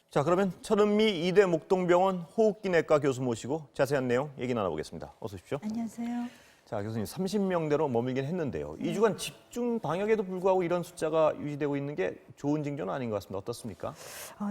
자, 그러면 천은미 이대 목동병원 호흡기내과 교수 모시고 자세한 내용 얘기 나눠보겠습니다. 어서 오십시오. 안녕하세요. 자, 교수님 30명대로 머물긴 했는데요. 2주간 집중 방역에도 불구하고 이런 숫자가 유지되고 있는 게 좋은 징조는 아닌 것 같습니다. 어떻습니까?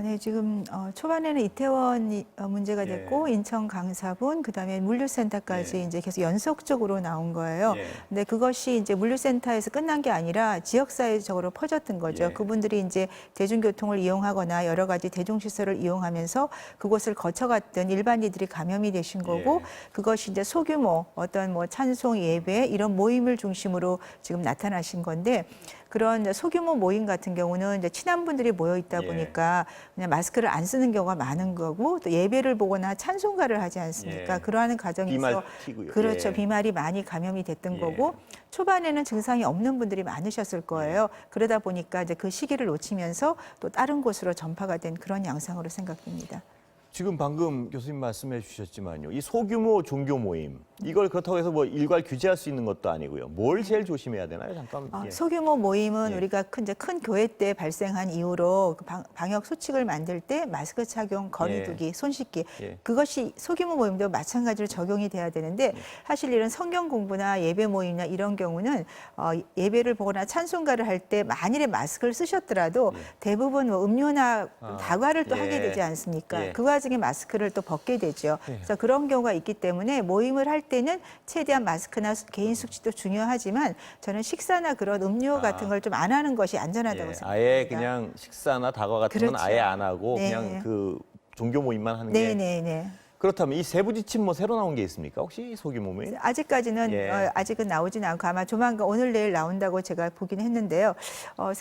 네, 지금 초반에는 이태원 문제가 됐고 인천 강사분, 그다음에 물류센터까지 이제 계속 연속적으로 나온 거예요. 근데 그것이 이제 물류센터에서 끝난 게 아니라 지역사회적으로 퍼졌던 거죠. 그분들이 이제 대중교통을 이용하거나 여러 가지 대중시설을 이용하면서 그곳을 거쳐갔던 일반인들이 감염이 되신 거고 그것이 이제 소규모 어떤 뭐 찬송 예배 이런 모임을 중심으로 지금 나타나신 건데 그런 소규모 모임 같은 경우는 이제 친한 분들이 모여 있다 보니까 그냥 마스크를 안 쓰는 경우가 많은 거고 또 예배를 보거나 찬송가를 하지 않습니까? 그러한 과정에서 그렇죠. 비말이 많이 감염이 됐던 거고 초반에는 증상이 없는 분들이 많으셨을 거예요. 그러다 보니까 이제 그 시기를 놓치면서 또 다른 곳으로 전파가 된 그런 양상으로 생각됩니다. 지금 방금 교수님 말씀해 주셨지만요. 이 소규모 종교 모임, 이걸 그렇다고 해서 뭐 일괄 규제할 수 있는 것도 아니고요. 뭘 제일 조심해야 되나요? 잠깐. 소규모 모임은 우리가 이제 큰 교회 때 발생한 이후로 방역 수칙을 만들 때 마스크 착용, 거리두기, 손 씻기 그것이 소규모 모임도 마찬가지로 적용이 돼야 되는데 사실 이런 성경 공부나 예배 모임이나 이런 경우는 예배를 보거나 찬송가를 할 때 만일에 마스크를 쓰셨더라도 대부분 뭐 음료나 다과를 또 하게 되지 않습니까? 그 와중에 마스크를 또 벗게 되죠. 그래서 그런 경우가 있기 때문에 모임을 할 때는 최대한 마스크나 개인 숙취도 중요하지만 저는 식사나 그런 음료 같은 걸 좀 안 하는 것이 안전하다고 생각합니다. 아예 그냥 식사나 다과 같은 건 아예 안 하고 그냥 그 종교 모임만 하는 게. 그렇다면 이 세부 지침 뭐 새로 나온 게 있습니까? 혹시 소규모 모임? 아직까지는 아직은 나오진 않고 아마 조만간 오늘 내일 나온다고 제가 보긴 했는데요.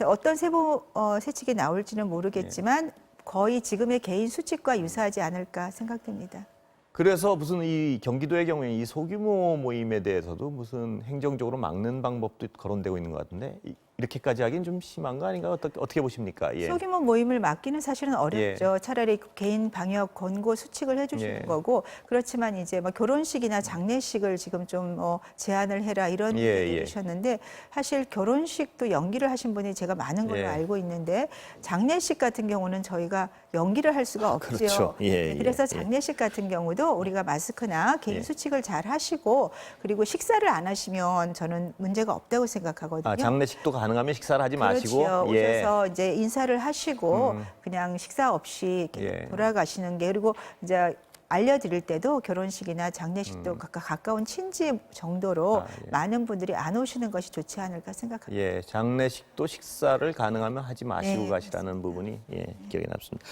어떤 세부 세칙이 나올지는 모르겠지만 거의 지금의 개인 수칙과 유사하지 않을까 생각됩니다. 그래서 무슨 이 경기도의 경우에 이 소규모 모임에 대해서도 무슨 행정적으로 막는 방법도 거론되고 있는 것 같은데 이렇게까지 하긴 좀 심한 거 아닌가? 어떻게 보십니까? 소규모 모임을 막기는 사실은 어렵죠. 차라리 개인 방역 권고 수칙을 해주시는 거고 그렇지만 이제 뭐 결혼식이나 장례식을 지금 좀 제한을 해라 이런 얘기를 해주셨는데 사실 결혼식도 연기를 하신 분이 제가 많은 걸로 알고 있는데 장례식 같은 경우는 저희가 연기를 할 수가 없죠. 그렇죠. 그래서 장례식 같은 경우도 우리가 마스크나 개인 수칙을 잘 하시고 그리고 식사를 안 하시면 저는 문제가 없다고 생각하거든요. 장례식도 가능하면 식사를 하지 마시고 오셔서 이제 인사를 하시고 그냥 식사 없이 이렇게 돌아가시는 게 그리고 이제 알려드릴 때도 결혼식이나 장례식도 가까운 친지 정도로 많은 분들이 안 오시는 것이 좋지 않을까 생각합니다. 장례식도 식사를 가능하면 하지 마시고 가시라는 부분이 기억에 남습니다.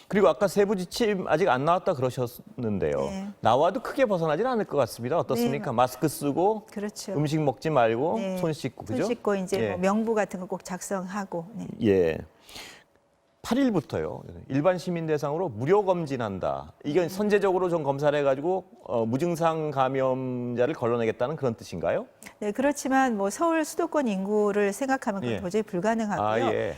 그리고 아까 세부 지침 아직 안 나왔다 그러셨는데요. 나와도 크게 벗어나지는 않을 것 같습니다. 어떻습니까? 마스크 쓰고 음식 먹지 말고 손 씻고 그죠? 손 씻고 이제 뭐 명부 같은 거 꼭 작성하고. 8일부터요. 일반 시민 대상으로 무료 검진한다. 이건 선제적으로 좀 검사를 해가지고 무증상 감염자를 걸러내겠다는 그런 뜻인가요? 네, 그렇지만 뭐 서울 수도권 인구를 생각하면 그건 도저히 불가능하고요.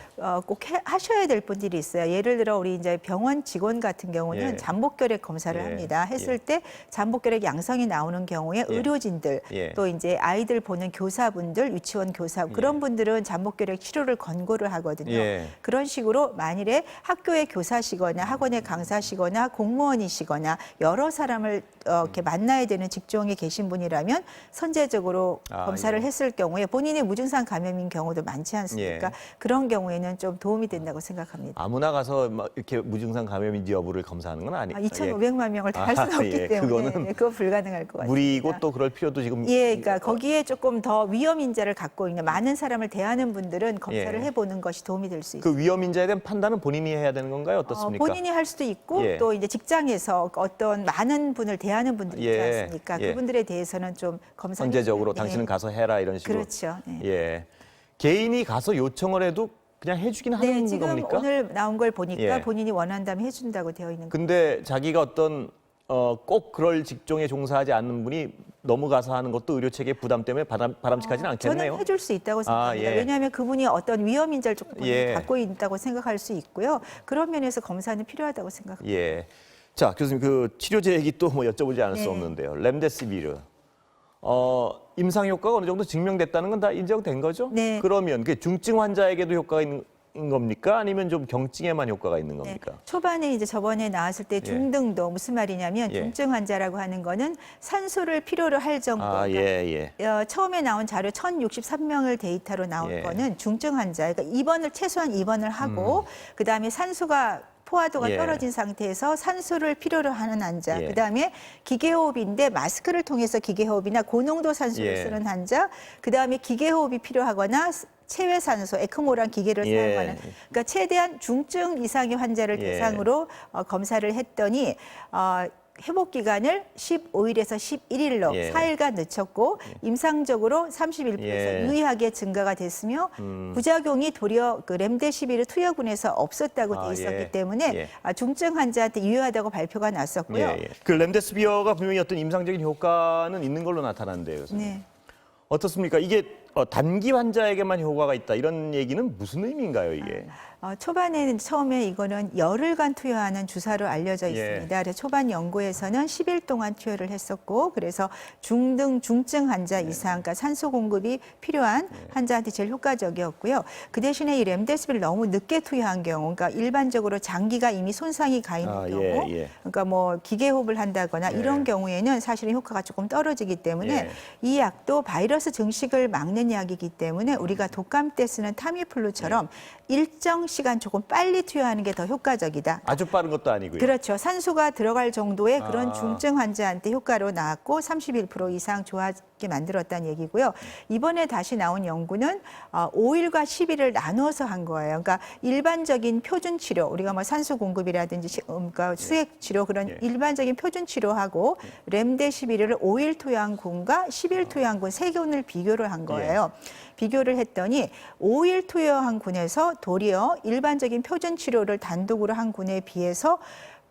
꼭 하셔야 될 분들이 있어요. 예를 들어 우리 이제 병원 직원 같은 경우는 잠복결핵 검사를 합니다. 했을 때 잠복결핵 양성이 나오는 경우에 의료진들 또 이제 아이들 보는 교사분들, 유치원 교사 그런 분들은 잠복결핵 치료를 권고를 하거든요. 그런 식으로 만일에 학교의 교사시거나 학원의 강사시거나 공무원이시거나 여러 사람을 이렇게 만나야 되는 직종에 계신 분이라면 선제적으로 검사를 했을 경우에 본인이 무증상 감염인 경우도 많지 않습니까? 그런 경우에는 좀 도움이 된다고 생각합니다. 아무나 가서 막 이렇게 무증상 감염인지 여부를 검사하는 건 아니에요. 2,500만 명을 다 할 수는 없기 때문에 그거 불가능할 것 같습니다. 무리고 또 그럴 필요도 지금 그러니까 거기에 조금 더 위험 인자를 갖고 있는 많은 사람을 대하는 분들은 검사를 해보는 것이 도움이 될 수 있습니다. 그 위험 인자에 대한 판단은 본인이 해야 되는 건가요? 어떻습니까? 본인이 할 수도 있고 또 이제 직장에서 어떤 많은 분을 대하는 분들이 있지 않습니까? 그분들에 대해서는 좀 검사 선제적으로 당신은 가서 해라 이런 식으로. 그렇죠. 개인이 가서 요청을 해도 그냥 해주긴 하는 지금 겁니까? 오늘 나온 걸 보니까 본인이 원한다면 해준다고 되어 있는 거예요. 근데 자기가 어떤 꼭 그럴 직종에 종사하지 않는 분이 넘어가서 하는 것도 의료 체계 부담 때문에 바람직하지는 않겠네요. 저는 해줄 수 있다고 생각합니다. 왜냐하면 그분이 어떤 위험 인자를 조금 갖고 있다고 생각할 수 있고요. 그런 면에서 검사는 필요하다고 생각합니다. 자, 교수님 그 치료제 얘기 또 뭐 여쭤보지 않을 수 없는데요. 렘데시비르. 임상 효과가 어느 정도 증명됐다는 건 다 인정된 거죠? 그러면 그 중증 환자에게도 효과가 겁니까? 아니면 좀 경증에만 효과가 있는 네. 겁니까? 초반에 이제 저번에 나왔을 때 중등도 무슨 말이냐면 예. 중증 환자라고 하는 거는 산소를 필요로 할 정도. 아, 예, 예. 처음에 나온 자료 1,063명을 데이터로 나온 예. 거는 중증 환자. 그러니까 입원을 최소한 입원을 하고 그다음에 산소가 포화도가 예. 떨어진 상태에서 산소를 필요로 하는 환자, 예. 그다음에 기계호흡인데 마스크를 통해서 기계호흡이나 고농도 산소를 예. 쓰는 환자, 그다음에 기계호흡이 필요하거나 체외산소, 에크모란 기계를 예. 사용하는, 그러니까 최대한 중증 이상의 환자를 예. 대상으로 검사를 했더니 회복 기간을 15일에서 11일로 예. 4일간 늦췄고 임상적으로 31%에서 예. 유의하게 증가가 됐으며 부작용이 도리어 그 렘데시비르 투여군에서 없었다고 돼 있었기 예. 때문에 예. 중증 환자한테 유효하다고 발표가 났었고요. 예, 예. 그 렘데시비어가 분명히 어떤 임상적인 효과는 있는 걸로 나타난대요. 선생님. 네. 어떻습니까? 이게 단기 환자에게만 효과가 있다 이런 얘기는 무슨 의미인가요, 이게? 초반에는 처음에 이거는 열흘간 투여하는 주사로 알려져 예. 있습니다. 그래서 초반 연구에서는 10일 동안 투여를 했었고, 그래서 중등, 중증 환자 이상, 그러니까 산소 공급이 필요한 환자한테 제일 효과적이었고요. 그 대신에 이 렘데시비를 너무 늦게 투여한 경우, 그러니까 일반적으로 장기가 이미 손상이 가 있는 경우, 예. 그러니까 뭐 기계호흡을 한다거나 예. 이런 경우에는 사실은 효과가 조금 떨어지기 때문에 예. 이 약도 바이러스 증식을 막는 약이기 때문에 우리가 독감 때 쓰는 타미플루처럼 일정 시간 조금 빨리 투여하는 게 더 효과적이다. 아주 빠른 것도 아니고요. 그렇죠. 산소가 들어갈 정도의 그런 아. 중증 환자한테 효과로 나왔고 31% 이상 좋아지게 만들었다는 얘기고요. 이번에 다시 나온 연구는 5일과 10일을 나눠서 한 거예요. 그러니까 일반적인 표준 치료, 우리가 뭐 산소 공급이라든지 그러니까 수액 치료 그런 예. 일반적인 표준 치료하고 렘데시비르를 5일 투여한 군과 10일 투여한 군 세 군을 비교를 한 거예요. 비교를 했더니 5일 투여한 군에서 도리어 일반적인 표준 치료를 단독으로 한 군에 비해서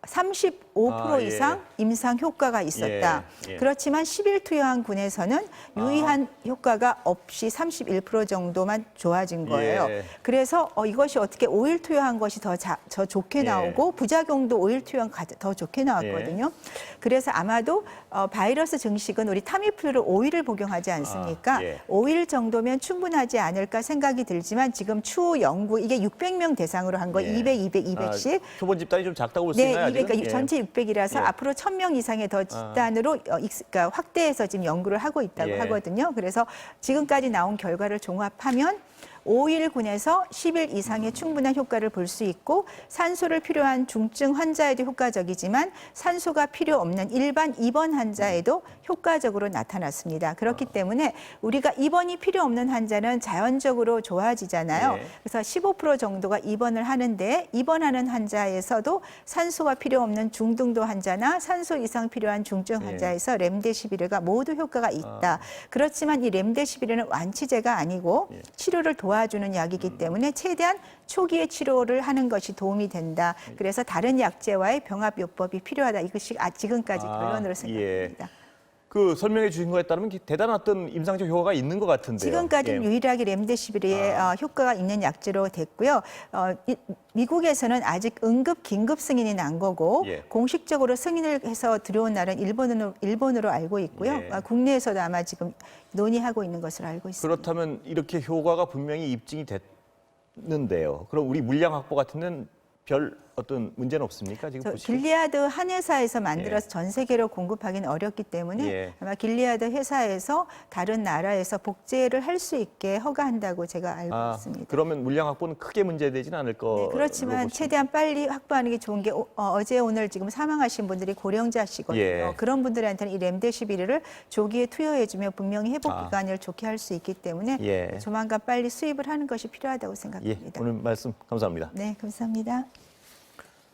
35% 예. 이상 임상 효과가 있었다. 예. 그렇지만 10일 투여한 군에서는 유의한 효과가 없이 31% 정도만 좋아진 거예요. 예. 그래서 이것이 어떻게 5일 투여한 것이 더 좋게 예. 나오고 부작용도 5일 투여한 더 좋게 나왔거든요. 그래서 아마도 바이러스 증식은 우리 타미플루를 5일을 복용하지 않습니까? 예. 5일 정도면 충분하지 않을까 생각이 들지만 지금 추후 연구, 이게 600명 대상으로 한 거, 예. 200, 200씩. 표본 집단이 좀 작다고 볼 수 네, 있나요? 200, 아직은? 그러니까 전체 600이라서 예. 앞으로 1,000명 이상의 더 집단으로 그러니까 확대해서 지금 연구를 하고 있다고 예. 하거든요. 그래서 지금까지 나온 결과를 종합하면 5일 군에서 10일 이상의 충분한 효과를 볼 수 있고 산소를 필요한 중증 환자에도 효과적이지만 산소가 필요 없는 일반 입원 환자에도 효과적으로 나타났습니다. 그렇기 때문에 우리가 입원이 필요 없는 환자는 자연적으로 좋아지잖아요. 예. 그래서 15% 정도가 입원을 하는데 입원하는 환자에서도 산소가 필요 없는 중등도 환자나 산소 이상 필요한 중증 환자에서 렘데시비르가 모두 효과가 있다. 그렇지만 이 렘데시비르는 완치제가 아니고 치료를 도와주는 약이기 때문에 최대한 초기에 치료를 하는 것이 도움이 된다. 그래서 다른 약제와의 병합요법이 필요하다. 이것이 지금까지 결론으로 생각합니다. 그 설명해 주신 거에 따르면 대단한 어떤 임상적 효과가 있는 것 같은데요. 지금까지는 예. 유일하게 렘데시비르의 효과가 있는 약제로 됐고요. 미국에서는 아직 응급 긴급 승인이 난 거고 예. 공식적으로 승인을 해서 들어온 나라는 일본으로 알고 있고요. 예. 국내에서도 아마 지금 논의하고 있는 것으로 알고 있습니다. 그렇다면 이렇게 효과가 분명히 입증이 됐는데요. 그럼 우리 물량 확보 같은 데는 별 어떤 문제는 없습니까? 지금 보시면? 길리아드 한 회사에서 만들어서 전 세계로 공급하기는 어렵기 때문에 예. 아마 길리아드 회사에서 다른 나라에서 복제를 할 수 있게 허가한다고 제가 알고 있습니다. 그러면 물량 확보는 크게 문제되지는 않을 거. 네, 그렇지만 최대한 빨리 확보하는 게 좋은 게 어제 오늘 지금 사망하신 분들이 고령자시거든요. 예. 그런 분들한테는 이 렘데시비르를 조기에 투여해주면 분명히 회복 기간을 좋게 할 수 있기 때문에 예. 조만간 빨리 수입을 하는 것이 필요하다고 예, 생각합니다. 오늘 말씀 감사합니다. 네, 감사합니다.